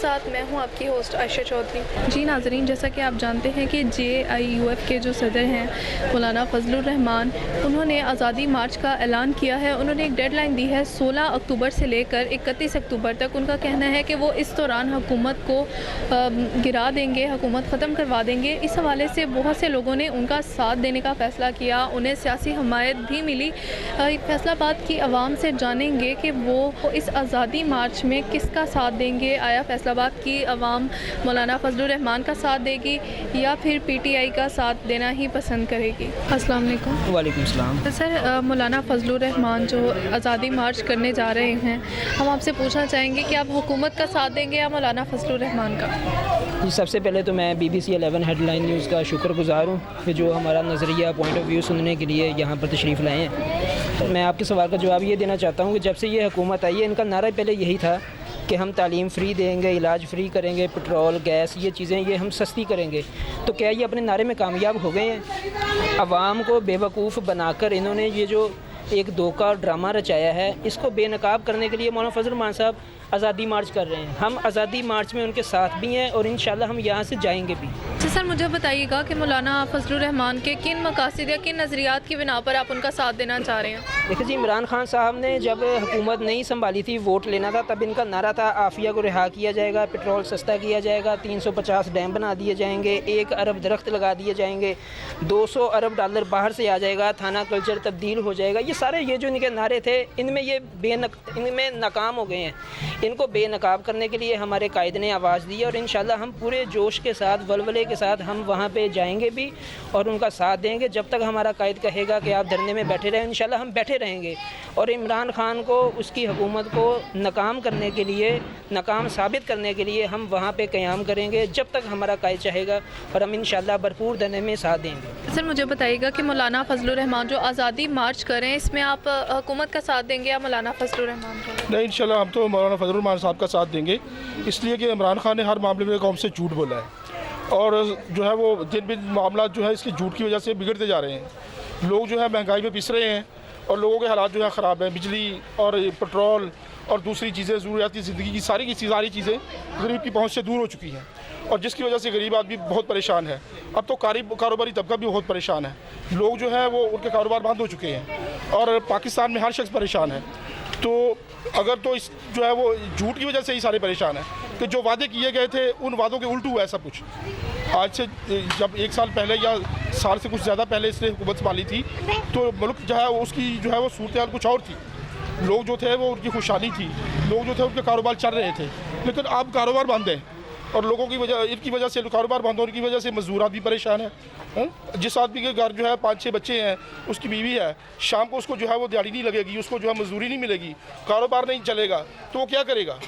साथ मैं हूं आपकी होस्ट आयशा चौधरी। जी नाज़रीन, जैसा कि आप जानते हैं कि JIUF के जो सदर हैं मौलाना फजलुर रहमान, उन्होंने आज़ादी मार्च का ऐलान किया है। उन्होंने एक डेडलाइन दी है 16 अक्टूबर से लेकर 31 अक्टूबर तक। उनका कहना है कि वो इस दौरान हुकूमत को गिरा देंगे, हुकूमत ख़त्म करवा देंगे। इस हवाले से बहुत से लोगों ने उनका साथ देने का फ़ैसला किया, उन्हें सियासी हमायत भी मिली। फैसलाबाद की आवाम से जानेंगे कि वो इस आज़ादी मार्च में किसका साथ देंगे। आया फैसलाबाद की आवाम मौलाना फजलुर रहमान का साथ देगी या फिर PTI का साथ देना ही पसंद करेगी। अस्सलाम वालेकुम। वालेकुम सलाम। तो सर, मौलाना फजलुर रहमान जो आज़ादी मार्च करने जा रहे हैं, हम आपसे पूछना चाहेंगे कि आप हुकूमत का साथ देंगे या मौलाना फजलुर रहमान का? जी, सबसे पहले तो मैं BBC 11 हेडलाइन न्यूज़ का शुक्रगुज़ार हूँ कि जो हमारा नज़रिया पॉइंट ऑफ व्यू सुनने के लिए यहाँ पर तशरीफ़ लाए हैं। मैं आपके सवाल का जवाब ये देना चाहता हूँ कि जब से ये हुकूमत आई है, इनका नारा पहले यही था कि हम तालीम फ्री देंगे, इलाज फ्री करेंगे, पेट्रोल गैस ये चीज़ें ये हम सस्ती करेंगे। तो क्या ये अपने नारे में कामयाब हो गए हैं? आवाम को बेवकूफ़ बनाकर इन्होंने ये जो एक धोखा ड्रामा रचाया है, इसको बेनकाब करने के लिए मौलाना फजलुर रहमान साहब आज़ादी मार्च कर रहे हैं। हम आज़ादी मार्च में उनके साथ भी हैं और इंशाल्लाह हम यहाँ से जाएंगे भी। जी सर, मुझे बताइएगा कि मौलाना फजलुर रहमान के किन मकासद या किन नज़रियात की बिना पर आप उनका साथ देना चाह रहे हैं? देखिए जी, इमरान खान साहब ने जब हुकूमत नहीं संभाली थी, वोट लेना था, तब इनका नारा था आफिया को रिहा किया जाएगा, पेट्रोल सस्ता किया जाएगा, 350 डैम बना दिए जाएंगे, 1 अरब दरख्त लगा दिए जाएंगे, 200 अरब डॉलर बाहर से आ जाएगा, थाना कल्चर तब्दील हो जाएगा। ये सारे ये जो इनके नारे थे, इनमें नाकाम हो गए हैं। इनको बेनकाब करने के लिए हमारे कायद ने आवाज़ दी और इंशाल्लाह हम पूरे जोश के साथ, वलवले के साथ हम वहाँ पे जाएंगे भी और उनका साथ देंगे। जब तक हमारा कायद कहेगा कि आप धरने में बैठे रहें, इंशाल्लाह हम बैठे रहेंगे। और इमरान खान को, उसकी हुकूमत को नाकाम करने के लिए, नाकाम साबित करने के लिए हम वहाँ पे क़याम करेंगे जब तक हमारा कायद चाहेगा और हम इंशाल्लाह भरपूर धरने में साथ देंगे। सर, मुझे बताइएगा कि मौलाना फजलुर रहमान जो आज़ादी मार्च करें, इसमें आप हुकूमत का साथ देंगे या मौलाना फजलुर रहमान का? नहीं, इंशाल्लाह हम तो मौलाना फजलुर रहमान साहब का साथ देंगे, इसलिए कि इमरान खान ने हर मामले में कौम से झूठ बोला है और जो है वो दिन दिन मामला जो है इसके झूठ की वजह से बिगड़ते जा रहे हैं। लोग जो है महंगाई में पिस रहे हैं और लोगों के हालात जो है ख़राब हैं। बिजली और पेट्रोल और दूसरी चीज़ें, ज़रूरियाती ज़िंदगी की सारी चीज़ें गरीब की पहुँच से दूर हो चुकी हैं और जिसकी वजह से गरीब आदमी बहुत परेशान है। अब तो कारोबारी तबका भी बहुत परेशान है। लोग जो है वो उनके कारोबार बंद हो चुके हैं और पाकिस्तान में हर शख्स परेशान है। तो अगर तो इस जो है वो झूठ की वजह से ही सारे परेशान हैं कि जो वादे किए गए थे उन वादों के उल्टू हुआ है सब कुछ। आज से जब 1 साल पहले या साल से कुछ ज़्यादा पहले इसने हुकूमत संभाली थी तो मुल्क जो है उसकी जो है वो सूरत हाल कुछ और थी। लोग जो थे वो उनकी खुशहाली थी, लोग जो थे उनके कारोबार चल रहे थे। लेकिन अब कारोबार बंद है और लोगों की वजह, इनकी वजह से, कारोबार बंद होने की वजह से मजदूर भी परेशान है। जिस आदमी के घर जो है 5-6 बच्चे हैं, उसकी बीवी है, शाम को उसको जो है वो दिहाड़ी नहीं लगेगी, उसको जो है मजदूरी नहीं मिलेगी, कारोबार नहीं चलेगा, तो वो क्या करेगा?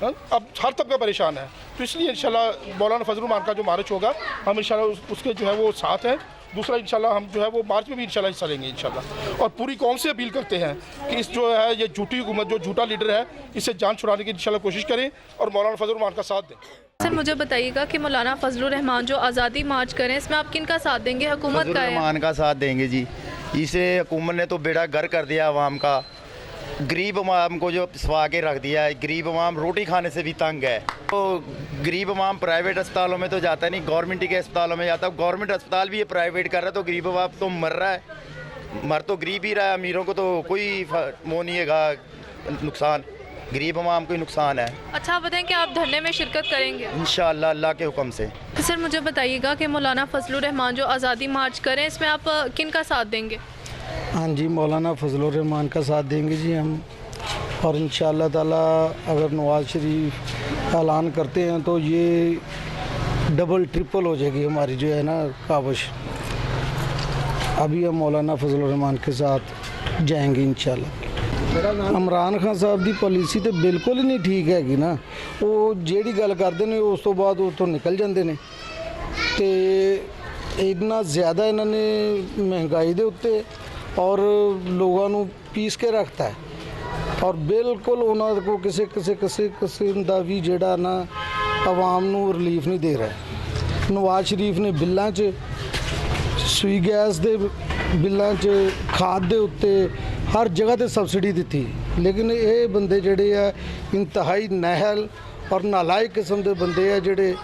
अब हर तबका परेशान है। तो इसलिए इंशाल्लाह मौलाना फजलुर रहमान का जो मार्च होगा, हम इंशाल्लाह उसके जो है वो साथ हैं। दूसरा इंशाल्लाह हम जो है वो मार्च में भी इंशाल्लाह हिस्सा लेंगे इंशाल्लाह। और पूरी कौम से अपील करते हैं कि इस जो है ये झूठी हुकूमत, जो झूठा लीडर है, इससे जान छुड़ाने की इंशाल्लाह कोशिश करें और मौलाना फजलुर रहमान का साथ दें। सर, मुझे बताइएगा कि मौलाना फजलुर रहमान जो आज़ादी मार्च करें, इसमें आप किन का साथ देंगे? हुकूमत का? रहमान का साथ देंगे जी। इसे हुकूमत ने तो बेड़ा गर्क कर दिया आवाम का। गरीब अवाम को जो पिसवा के रख दिया है। गरीब अवाम रोटी खाने से भी तंग है। तो गरीब अवाम प्राइवेट अस्पतालों में तो जाता नहीं, गवर्नमेंट के अस्पतालों में जाता है। गवर्नमेंट अस्पताल भी ये प्राइवेट कर रहा है, तो गरीब अवाम तो मर रहा है। मर तो गरीब ही रहा है, अमीरों को तो कोई वो नहीं है, नुकसान गरीब अवाम को ही नुकसान है। अच्छा, आप बताएं कि आप धरने में शिरकत करेंगे? इंशाअल्लाह अल्लाह के हुक्म से। तो सर, मुझे बताइएगा कि मौलाना फजलुर रहमान जो आज़ादी मार्च करें, इसमें आप किन का साथ देंगे? हाँ जी, मौलाना फजलुर रहमान का साथ देंगे जी हम। और इंशाअल्लाह ताला अगर नवाज़ शरीफ ऐलान करते हैं तो ये डबल ट्रिपल हो जाएगी हमारी जो है ना काविश। अभी हम मौलाना फजलुर रहमान के साथ जाएंगे इंशाअल्लाह। इमरान खान साहब की पॉलिसी तो बिल्कुल ही नहीं ठीक हैगी ना। वो जेड़ी गल करते हैं उस तो बाद वो तो निकल जाते हैं। तो इतना ज़्यादा इन्होंने महंगाई के उत्ते और लोगों को पीस के रखता है और बिल्कुल उन्होंने को किसी किस्म का भी जेड़ा ना आवाम को रिलीफ नहीं दे रहा है। नवाज शरीफ ने बिलों च सूई गैस के बिलों च खाद के उत्ते हर जगह ते सबसिडी दी, लेकिन ये बंदे जड़े आ इंतहाई नहल और नालायक किस्म के बंदे आ ਜਿਹੜੇ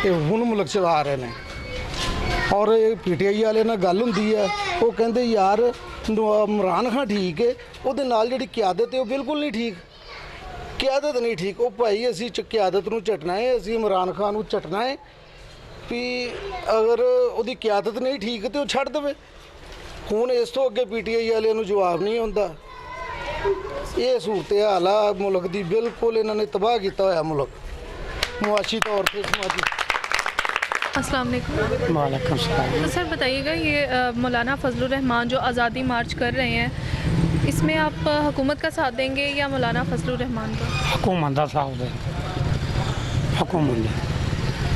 ਹੁਣ ਮੁਲਕ ਚਲਾ ਰਹੇ ਨੇ। और PTI वाले ਨਾਲ ਗੱਲ ਹੁੰਦੀ ਹੈ, ਉਹ ਕਹਿੰਦੇ ਯਾਰ इमरान खान ठीक है, ਉਹਦੇ ਨਾਲ ਜਿਹੜੀ ਕਿਆਦਤ ਹੈ ਉਹ ਬਿਲਕੁਲ ਨਹੀਂ ਠੀਕ, ਕਿਆਦਤ ਨਹੀਂ ਠੀਕ। ਉਹ ਭਾਈ ਅਸੀਂ ਕਿਆਦਤ ਨੂੰ ਝਟਣਾ ਹੈ, ਅਸੀਂ ਇਮਰਾਨ ਖਾਨ ਨੂੰ ਝਟਣਾ ਹੈ ਵੀ ਅਗਰ ਉਹਦੀ ਕਿਆਦਤ ਨਹੀਂ ਠੀਕ ਤੇ ਉਹ ਛੱਡ ਦੇਵੇ। ਹੁਣ ਇਸ ਤੋਂ ਅੱਗੇ PTI ਵਾਲਿਆਂ ਨੂੰ ਜਵਾਬ ਨਹੀਂ ਹੁੰਦਾ। ਇਹ ਸੂਰਤ ਹਾਲ ਆ ਮੁਲਕ ਦੀ, ਬਿਲकुल ਇਹਨਾਂ ਨੇ ਤਬਾਹ ਕੀਤਾ ਹੋਇਆ ਮੁਲਕ मुआशी तौर पर समाजी। अस्सलाम वालेकुम। वालेकुम सलाम। तो सर बताइएगा ये मौलाना फजलुर रहमान जो आज़ादी मार्च कर रहे हैं, इसमें आप हुकूमत का साथ देंगे या मौलाना फजलुर रहमान का? हुकूमत का साथ दें, हुकूमत ने।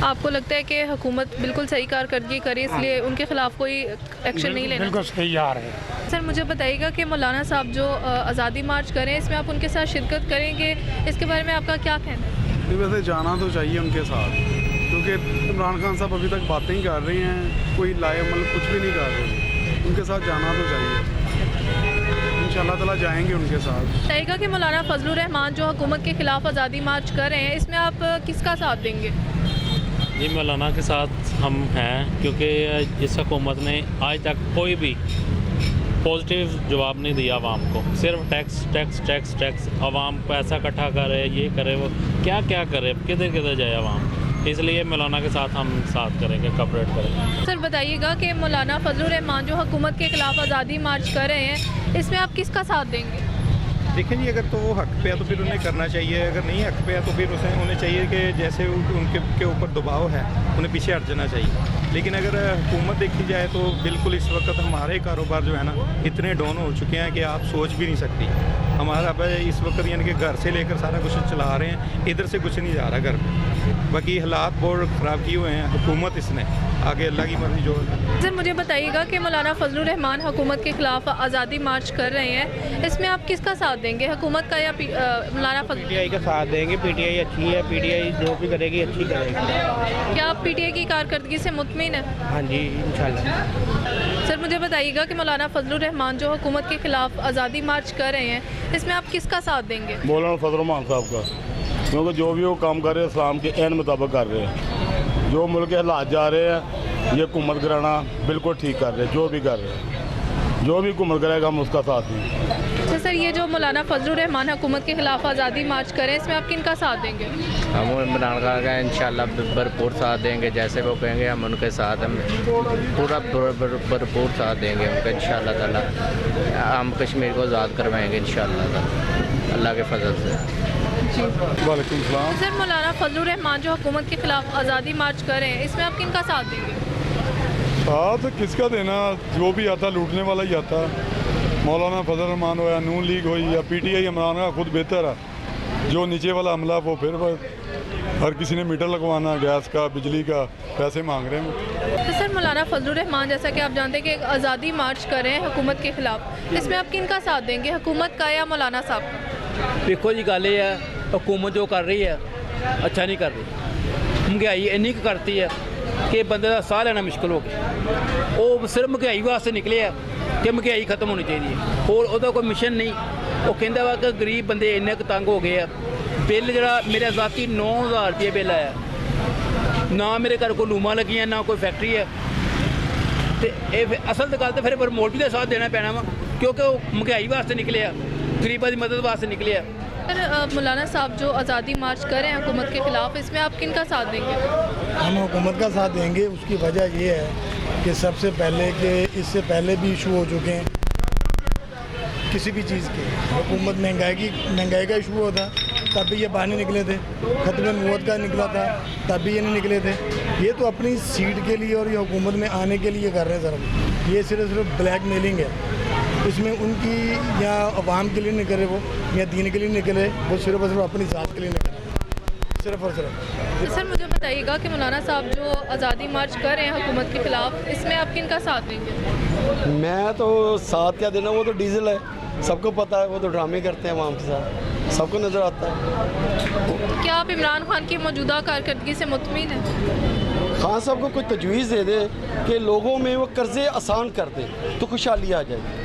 आपको लगता है कि हुकूमत बिल्कुल सही कारकर्दगी करे, इसलिए उनके खिलाफ कोई एक्शन नहीं लेना? बिल्कुल सही आ रहे हैं। सर मुझे बताइएगा कि मौलाना साहब जो आज़ादी मार्च करें, इसमें आप उनके साथ शिरकत करेंगे, इसके बारे में आपका क्या कहना है? वैसे जाना तो चाहिए उनके साथ, क्योंकि इमरान खान साहब अभी तक बातें ही कर रहे हैं, कोई लाए मतलब कुछ भी नहीं कर रहे। उनके साथ जाना तो चाहिए, इंशाल्लाह ताला जाएंगे उनके साथ। बताइएगा कि मौलाना फजलुर रहमान जो हुकूमत के खिलाफ आज़ादी मार्च कर रहे हैं, इसमें आप किसका साथ देंगे? जी मौलाना के साथ हम हैं, क्योंकि इस हुकूमत ने आज तक कोई भी पॉजिटिव जवाब नहीं दिया आवाम को। सिर्फ टैक्स टैक्स टैक्स टैक्स, आवाम पैसा इकट्ठा करे, ये करे, वो क्या क्या करे, किधर किधर जाए आवाम। इसलिए मौलाना के साथ हम साथ करेंगे, कॉपरेट करेंगे। सर बताइएगा कि मौलाना फजलुर रहमान जो हुकूमत के खिलाफ आज़ादी मार्च कर रहे हैं, इसमें आप किसका साथ देंगे? देखें जी, अगर तो वो हक पे है तो फिर उन्हें करना चाहिए, अगर नहीं हक पे है तो फिर उन्हें चाहिए कि जैसे उनके ऊपर दबाव है उन्हें पीछे हट जाना चाहिए। लेकिन अगर हुकूमत देखी जाए तो बिल्कुल इस वक्त हमारे कारोबार जो है ना इतने डाउन हो चुके हैं कि आप सोच भी नहीं सकती। हमारा अब इस वक्त यानी कि घर से लेकर सारा कुछ चला रहे हैं, इधर से कुछ नहीं जा रहा घर में। बाकी हालात बहुत ख़राब किए हुए हैं हुकूमत, इसने आगे अल्लाह की मर्जी जो है। सर मुझे बताइएगा कि मौलाना फजलुर रहमान हुकूमत के खिलाफ आज़ादी मार्च कर रहे हैं, इसमें आप किसका साथ देंगे, हुकूमत का या मौलाना फजलुर? PTI का साथ देंगे। PTI अच्छी है, PTI जो भी करेगी अच्छी करेगी। क्या आप PTI की कारकर्दगी से मुतमिन हैं? हाँ जी इंशाल्लाह। सर मुझे बताइएगा कि मौलाना फजलुर रहमान जो हुकूमत के खिलाफ आज़ादी मार्च कर रहे हैं, इसमें आप किसका साथ देंगे? मौलाना फजलुर रहमान साहब का, क्योंकि जो भी वो काम कर रहे हैं इस्लाम के ऐन मुताबिक कर रहे हैं। जो मुल्क के हालात जा रहे हैं, ये हुकूमत कराना बिल्कुल ठीक कर रहे हैं। जो भी कर रहे हैं, जो भी हुकूमत करेगा हम उसका साथ देंगे। अच्छा सर, ये जो मौलाना फजलुर रहमान हुकूमत के खिलाफ आज़ादी मार्च करें, इसमें आप किनका साथ देंगे? हम इमरान खान का इंशाल्लाह भरपूर साथ देंगे, जैसे वो कहेंगे हम उनके साथ, हम पूरा भरपूर साथ देंगे उनका इंशाल्लाह ताला। हम कश्मीर को आज़ाद करवाएंगे इंशाल्लाह ताला अल्लाह के फजल से। वालेकुम सलाम। सर मौलाना फजलुर रहमान जो हुकूमत के खिलाफ आज़ादी मार्च कर रहे हैं, इसमें आप किनका साथ देंगे? साथ किसका देना, जो भी आता लूटने वाला ही आता। मौलाना फजल रहमान हो या नून लीग हो या PTI, इमरान का खुद बेहतर है। जो नीचे वाला हमला वो फिर हर किसी ने मीटर लगवाना, गैस का, बिजली का, पैसे मांग रहे हैं। तो सर मौलाना फजलुर रहमान जैसा कि आप जानते हैं कि एक आज़ादी मार्च कर रहे हैं हुकूमत के खिलाफ, इसमें आप किनका साथ देंगे, हुकूमत का या मौलाना साहब का? देखो जी गल ये है, हुकूमत जो कर रही है अच्छा नहीं कर रही। महंगाई इन्नी करती है कि बंदे का साह लेना मुश्किल हो गया। वो सिर्फ महंगाई वास्ते निकले है कि महंगाई खत्म होनी चाहिए, और उसका कोई मिशन नहीं। वो कहता वा कि गरीब बंदे इन्ने तंग हो गए हैं। बिल जरा मेरे जाती 9000 रुपये बिल आया, ना मेरे घर को लूमा लगी, ना कोई फैक्ट्री है। तो असल तो गल तो फिर मौलवी का साथ देना पैना वा, क्योंकि वो महंगाई वास्ते निकले, गरीबों की मदद वास्ते निकले। सर मौलाना साहब जो आज़ादी मार्च कर रहे हैं हुकूमत के खिलाफ, इसमें आप किनका साथ देंगे? हम हुकूमत का साथ देंगे। उसकी वजह ये है कि सबसे पहले कि इससे पहले भी इशू हो चुके हैं किसी भी चीज़ के। हुकूमत महंगाई का इशू होता तब भी ये बाहर नहीं निकले थे, खत्म मुवत का निकला था तब भी ये नहीं निकले थे। ये तो अपनी सीट के लिए और ये हुकूमत में आने के लिए कर रहे हैं सर। ये सिर्फ ब्लैक मेलिंग है। इसमें उनकी या अवाम के लिए नहीं करे वो, या दीन के लिए नहीं करे वो, सिर्फ और सिर्फ अपनी ज़ात के लिए नहीं करे, सिर्फ और सिर्फ। तो सर मुझे बताइएगा कि मौलाना साहब जो आज़ादी मार्च कर रहे हैं हुकूमत के खिलाफ, इसमें आप किनका साथ देंगे? मैं तो साथ क्या देना, वो तो डीजल है, सबको पता है। वो तो ड्रामे करते हैं अवाम के साथ, सबको नज़र आता है। क्या आप इमरान खान की मौजूदा कारकर्दगी से मुतमिन हैं? खान साहब को कोई तजवीज़ दे दे कि लोगों में वो कर्ज़े आसान कर दे तो खुशहाली आ जाएगी।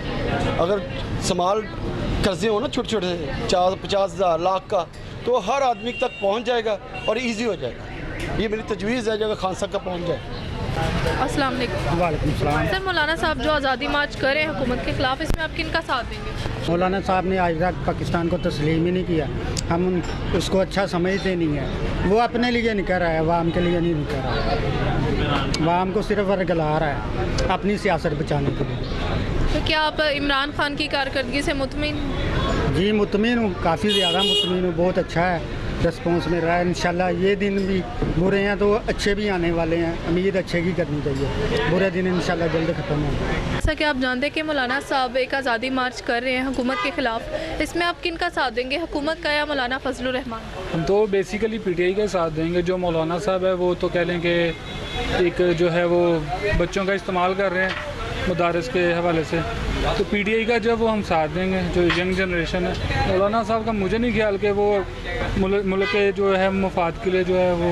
अगर समाल कर्ज़े हो ना छोटे छोटे 50,000 लाख का, तो हर आदमी तक पहुँच जाएगा और ईजी हो जाएगा। ये मेरी तजवीज़ है, जगह खान साहब का पहुँच जाए। अस्सलाम वालेकुम। वालेकुम सलाम। सर, मौलाना साहब जो आज़ादी मार्च कर रहे हैं हुकूमत के ख़िलाफ़, इसमें आप किन का साथ देंगे? मौलाना साहब ने आज तक पाकिस्तान को तस्लीम ही नहीं किया, हम उसको अच्छा समझते नहीं है। वो अपने लिए नहीं कर रहा है, अवाम के लिए नहीं कर रहा है, अवाम को सिर्फ वर्गला रहा है अपनी सियासत बचाने के लिए। तो क्या आप इमरान खान की कारकर्दगी से मुतमिन? जी मुतमिन हूँ, काफ़ी ज़्यादा मुतमिन हूँ, बहुत अच्छा है रिस्पॉन्स मिल रहा है। इंशाल्लाह ये दिन भी बुरे हैं तो अच्छे भी आने वाले हैं, उम्मीद अच्छे की करनी चाहिए, बुरे दिन इंशाल्लाह जल्द ख़त्म होंगे। जैसा कि आप जानते हैं कि मौलाना साहब एक आज़ादी मार्च कर रहे हैं हुकूमत के ख़िलाफ़, इसमें आप किन का साथ देंगे, हुकूमत का या मौलाना फजलुर रहमान? हम तो बेसिकली पीटीआई का साथ देंगे। जो मौलाना साहब है वो तो कह लें कि एक जो है वो बच्चों का इस्तेमाल कर रहे हैं मदारस के हवाले से, तो पीटीआई का जो वो हम साथ देंगे, जो यंग जनरेशन है। मौलाना साहब का मुझे नहीं ख्याल कि वो मुल्क के जो है मफाद के लिए जो है वो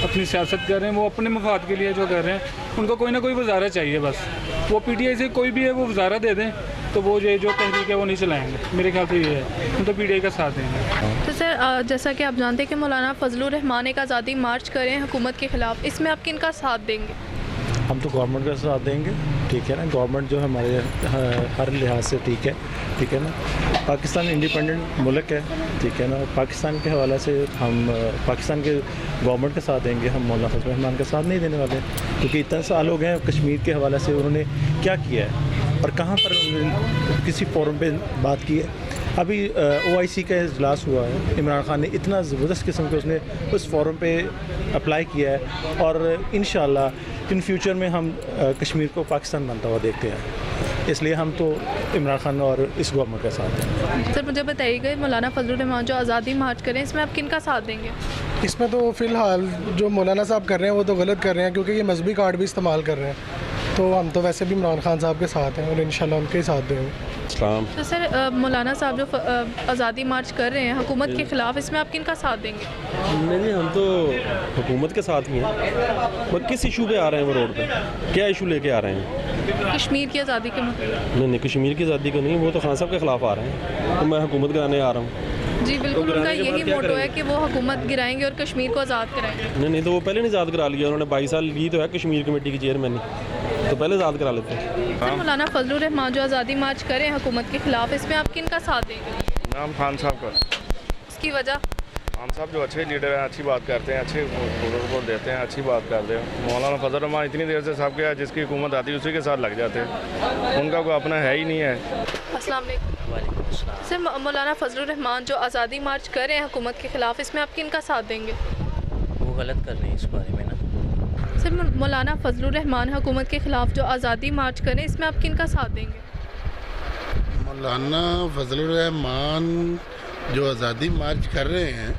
अपनी सियासत कर रहे हैं, वो अपने मफाद के लिए जो कर रहे हैं। उनको कोई ना कोई वज़ारा चाहिए, बस वो पीटीआई से कोई भी है वो वज़ारा दे दें तो वो ये जो तहरीक है वो नहीं चलाएँगे। मेरे ख्याल से ये है, हम तो पीटीआई का साथ देंगे। तो सर, जैसा कि आप जानते हैं कि मौलाना फजलुर रहमान एक आज़ादी मार्च कर रहे हैं हुकूमत के ख़िलाफ़, इसमें आप किन का साथ देंगे? हम तो गवर्नमेंट का साथ देंगे, ठीक है ना। गवर्नमेंट जो हमारे हर लिहाज से ठीक है ना। पाकिस्तान इंडिपेंडेंट मुल्क है, ठीक है ना। पाकिस्तान के हवाले से हम पाकिस्तान के गवर्नमेंट का साथ देंगे, हम मौलाना फजलुर रहमान का साथ नहीं देने वाले, क्योंकि इतने साल हो गए हैं कश्मीर के हवाले से उन्होंने क्या किया है और कहाँ पर उन्होंने किसी फोरम पे बात की है। अभी OIC का इजलास हुआ है, इमरान खान ने इतना ज़बरदस्त किस्म के उसने उस फोरम पे अप्लाई किया है और इंशाल्लाह इन फ्यूचर में हम कश्मीर को पाकिस्तान बनता हुआ देखते हैं। इसलिए हम तो इमरान खान और इस गवर्नमेंट का साथ हैं। सर, मुझे बताइएगा मौलाना फजलुर रहमान जो आज़ादी मार्च करें, इसमें आप किन का साथ देंगे? इसमें तो फ़िलहाल जो मौलाना साहब कर रहे हैं वो तो गलत कर रहे हैं, क्योंकि ये मजहबी कार्ड भी इस्तेमाल कर रहे हैं। तो हम तो वैसे भी इमरान खान साहब के साथ हैं और इंशाल्लाह उनके ही साथ देंगे। तो सर, मौलाना साहब जो आज़ादी मार्च कर रहे हैं हुकूमत के ख़िलाफ़, इसमें आप किन का साथ देंगे? नहीं, हम तो हुकूमत के साथ ही हैं। वो किस इशू पे आ रहे हैं वो रोड पे, क्या इशू लेके आ रहे हैं? कश्मीर की आज़ादी के मतलब? नहीं, कश्मीर की आज़ादी को नहीं, वो तो खान साहब के ख़िलाफ़ आ रहे हैं, तो मैं हुकूमत कराने आ रहा हूँ। जी बिल्कुल, उनका यही मोटो है कि वो हुकूमत गिराएंगे और कश्मीर को आज़ाद कराएंगे। नहीं, तो वो पहले नहीं आज़ाद करा लिया उन्होंने, 22 साल ली तो है कश्मीर कमेटी की चेयरमैन, तो पहले आज़ाद करा लेते हैं। सर, मौलाना फजलुर रहमान जो आज़ादी मार्च करें हुकूमत के ख़िलाफ़, इसमें आप किन का साथ देंगे? नाम खान साहब का। इसकी वजह? खान साहब जो अच्छे लीडर हैं, अच्छी बात करते हैं, अच्छे प्रोटोकॉल देते हैं, अच्छी बात करते हैं। मौलाना फजलुर रहमान इतनी देर से साहब के जिसकी हुकूमत आती है उसी के साथ लग जाते हैं, उनका कोई अपना है ही नहीं है। अस्सलाम वालेकुम। सर, मौलाना फजलुर रहमान जो आज़ादी मार्च कर रहे हैं हुकूमत के ख़िलाफ़, इसमें आप किन का साथ देंगे? वो गलत कर रहे हैं इस बारे में ना। सर, मौलाना फजलुर रहमान हुकूमत के ख़िलाफ़ जो आज़ादी मार्च करें, इसमें आप किन का साथ देंगे? मौलाना फजलुर रहमान जो आज़ादी मार्च कर रहे हैं,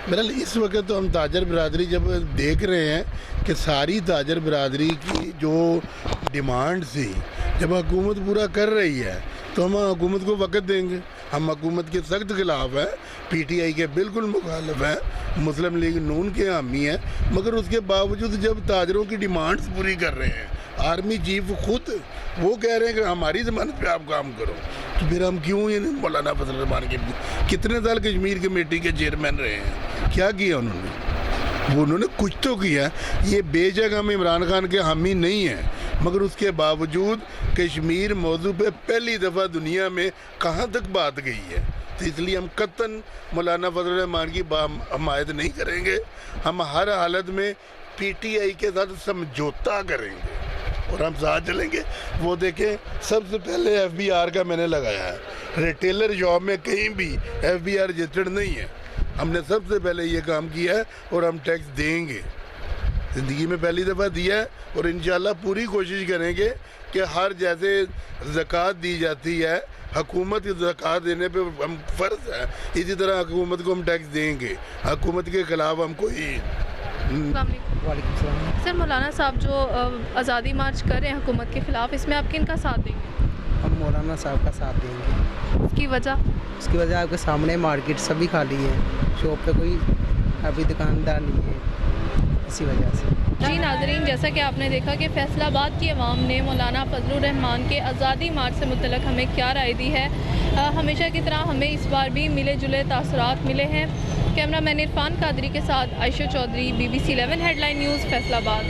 बहरहाल इस वक्त तो हम ताजर बिरादरी जब देख रहे हैं कि सारी ताजर बिरादरी की जो डिमांड थी जब हुकूमत पूरा कर रही है तो हम हुकूमत को वक़्त देंगे। हम हुकूमत के सख्त खिलाफ हैं, PTI के बिल्कुल मुखालिफ हैं, मुस्लिम लीग नून के हामी हैं, मगर उसके बावजूद जब ताजरों की डिमांड्स पूरी कर रहे हैं, आर्मी चीफ खुद वो कह रहे हैं कि हमारी ज़मानत पे आप काम करो, तो फिर हम क्यों ये मौलाना फजलुर रहमान के कितने साल कश्मीर कमेटी के चेयरमैन रहे हैं, क्या किया उन्होंने कुछ तो किया। ये बेशक हम इमरान खान के हामी नहीं हैं, मगर उसके बावजूद कश्मीर मौजू पे पहली दफ़ा दुनिया में कहाँ तक बात गई है, तो इसलिए हम कतन मौलाना फजलुर रहमान की हमायत नहीं करेंगे। हम हर हालत में PTI के साथ समझौता करेंगे और हम साथ चलेंगे। वो देखें, सबसे पहले FBR का मैंने लगाया है, रिटेलर शॉप में कहीं भी FBR रजिस्टर्ड नहीं है, हमने सबसे पहले ये काम किया है और हम टैक्स देंगे, ज़िंदगी में पहली दफ़ा दिया है और इंशाल्लाह पूरी कोशिश करेंगे कि हर जैसे ज़कात दी जाती है, हुकूमत की ज़कात देने पे हम फ़र्ज़ है, इसी तरह हुकूमत को हम टैक्स देंगे। हुकूमत के ख़िलाफ़ हम कोई सर, मौलाना साहब जो आज़ादी मार्च कर रहे हैं हुकूमत के ख़िलाफ़, इसमें आप किन का साथ देंगे? हम मौलाना साहब का साथ देंगे। उसकी वजह? उसकी वजह आपके सामने मार्केट सभी खाली है, शॉप पे कोई अभी दुकानदार नहीं है, इसी वजह से। जी नाज़रीन, जैसा कि आपने देखा कि फैसलाबाद की आवाम ने मौलाना फजलुर रहमान के आज़ादी मार्च से मुतल्लिक़ हमें क्या राय दी है। हमेशा की तरह हमें इस बार भी मिले जुले तासुरात मिले हैं। कैमरामैन इरफान कादरी के साथ Ayesha Chaudhry, BBC 11 headline news, Faisalabad.